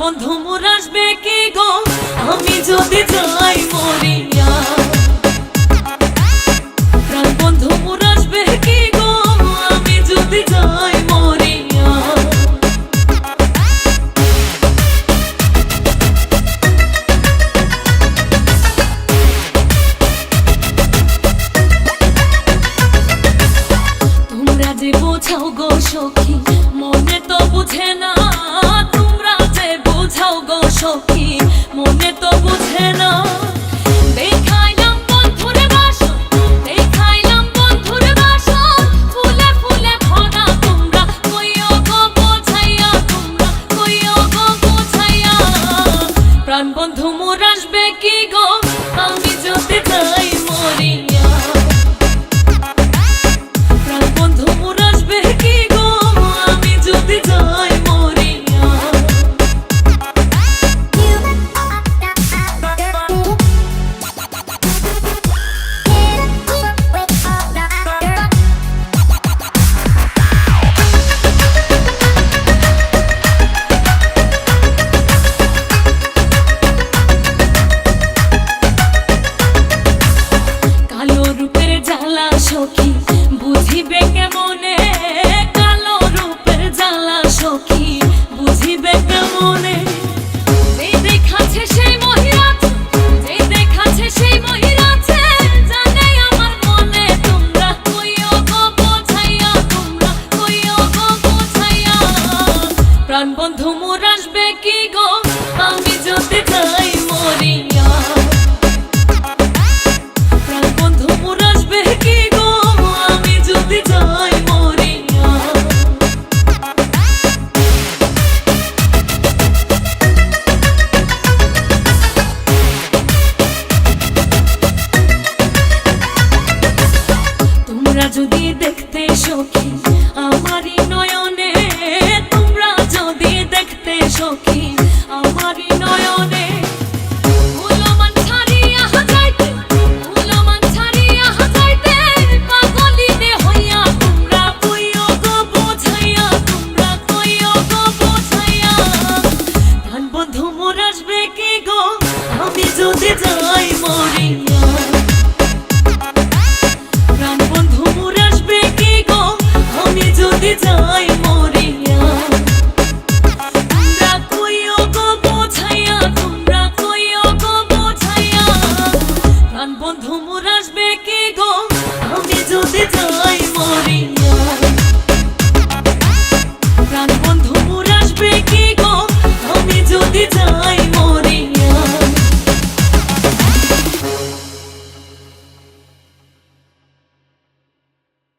বন্ধু মোর আসবে কি গো আমি যদি যাই মরিয়া। প্রাণ বন্ধু মোর আসবে কি গো আমি যদি যাই মরিয়া। তোমরা যে বোঝাও গো সখী মনে তো বুঝে না, তোমরা যে বোঝাও গো সখী মনে তো বুঝে না। দেখাইলাম বন্ধুর বাসন, দেখাইলাম বন্ধুর বাসন, ফুলে ফুলে ভরা তোমরা কইও গো বোঝাইয়া, তোমরা কইও গো বোঝাইয়া। প্রাণ বন্ধু মোর আসবে কি গো আমি যদি যাই মরিয়া। প্রাণ বন্ধু মোর আসবে কি গো আমি যদি যাই মরিয়া। কালো রূপের জ্বালা সখী বুঝিবে কেমনে, কালো রূপের জ্বালা সখী বুঝিবে কেমনে। যে দেখাচ্ছে সেই মহিলাছে, যে দেখাচ্ছে সেই মহিলাছে, জানে আমার মনে তোমরা কইও গো বোঝাইয়া, তোমরা কইও গো বোঝাইয়া। প্রাণ বন্ধু মোর আসবে কি গো আমি যদি যাই মরিয়া।